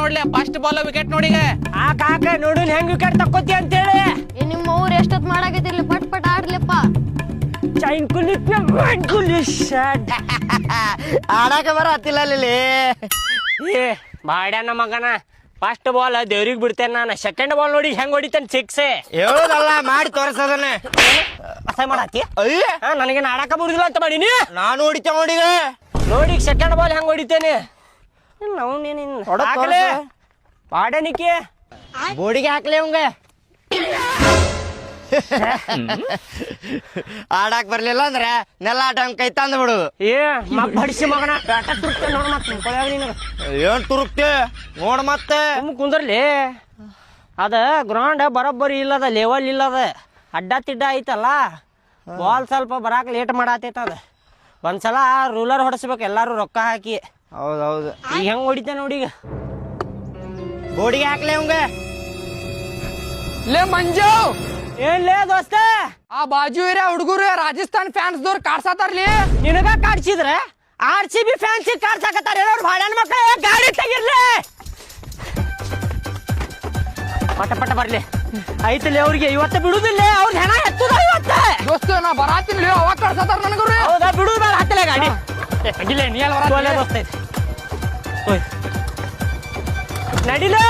ನೋಡ್ಲಿ first ball wicket ನೋಡಿಗ ಕಾಕ ನೋಡು ಹೆಂಗ್ ವಿಕೆಟ್ ತಕ್ಕೋತಿ ಅಂತೇಳಿ ನಿಮ್ಮ ಅವ್ರು ಎಷ್ಟೊತ್ ಮಾಡಾಕತ್ತಿರ್ಲಿ ಪಟ್ ಪಟ್ ಆಡ್ಲಿಪ್ಪ. ಚೈನ್ ಕುಲಿಸ್ ಆಡಾಕ ಬರತ್ತಿಲ್ಲ ಅಲ್ಲಿ. ಏ ಬಾಡ್ಯಾನ ಮಗನ ಫಸ್ಟ್ ಬಾಲ್ ದೇವ್ರಿಗೆ ಬಿಡ್ತೇನೆ ನಾನು. ಸೆಕೆಂಡ್ ಬಾಲ್ ನೋಡಿ ಹೆಂಗ್ ಹೊಡಿತೇನೆ ಸಿಕ್ಸ್. ಹೇಳೋದಲ್ಲ ಮಾಡಿ ತೋರಿಸೋದನ್ನ ಅಸಹ್ಯ ಮಾಡತ್ತಿ. ಅಯ್ಯ ನನಗೇನು ಆಡಾಕ ಬರುದಿಲ್ಲ ಅಂತ ಮಾಡೀನಿ. ನಾನು ಹೊಡಿತೇವೆ ನೋಡಿಗ ನೋಡಿ ಸೆಕೆಂಡ್ ಬಾಲ್ ಹೆಂಗ್ ಹೊಡಿತೇನೆ. ಬಾಡ್ಯಾನಿಕೆ ಬೋಡಿಗೆ ಹಾಕ್ಲಿ ಅವಂಗ. ಆಡಾಕ್ ಬರ್ಲಿಲ್ಲ ಅಂದ್ರೆ ನೆಲ ಆಟ ಕೈ ತಂದು ಬಿಡುದು. ಏ ಬಡಿಸಿ ಮಗನ ಬ್ಯಾಟ ತುರ್ತೆ ನೋಡ್ ಮತ್ತೆ ಏನ್ ತುರುಕ್ತಿ ನೋಡ್ ಮತ್ತೆ ಕುಂದ್ರಲಿ. ಅದ ಗ್ರೌಂಡ್ ಬರೋಬ್ಬರಿ ಇಲ್ಲದ, ಲೆವೆಲ್ ಇಲ್ಲದ, ಅಡ್ಡ ತಿಡ್ಡ ಐತಲ್ಲ. ಬಾಲ್ ಸ್ವಲ್ಪ ಬರಾಕ್ ಲೇಟ್ ಮಾಡತೈತ. ಅದ ಒಂದ್ಸಲ ರೂಲರ್ ಹೊಡಿಸ್ಬೇಕು ಎಲ್ಲಾರು ರೊಕ್ಕ ಹಾಕಿ. ಹೌದೌದು. ಈಗ ಹೆಂಗ್ ಹೊಡಿತ ನೋಡಿ. ಈಗ ಬೋಡಿಗೆ ಹಾಕ್ಲಿ ಅವಂಗ. ಲೇ ಮಂಜು, ಏನ್ಲೇ ದೋಸ್ತ, ಆ ಬಾಜು ಇರೋ ಹುಡುಗರು ರಾಜಸ್ಥಾನ್ ಫ್ಯಾನ್ಸ್ ದವ್ರು ಕಾಡ್ಸಾತಾರ್ಲಿ. ನಿನಗ ಕಾಡ್ಸಿದ್ರೆ RCB ಫ್ಯಾನ್ಸ್ ಕಾಡ್ಸಾಕತ್ತಾರ. ಹೇಳೋರು ಭಾಡ್ಯಾನ ಮಕ್ಕಳ ಗಾಡಿ ತೆಗಿರ್ಲಿ. ಪಟ ಪಟ ಬರ್ಲಿ ಐತಲ್ಲಿ ಅವ್ರಿಗೆ. ಇವತ್ತ ಬಿಡುದಿಲ್ಲ, ಅವ್ರ ಹೆಣ ಎತ್ತುದ ಇವತ್ತ. ದೋಸ್ತ ನಾ ಬರಾತೀನಿ, ಅವಾಗ ಕಾಡ್ಸಾತಾರ ನನಗವ್ರಿ. ಹೌದಾ, ಬಿಡುದು ಬೇಡ, ಹತ್ತಲೇ ಗಾಡಿ ನೀ ಅಲ್ಲಿ ನಡಿಲೇ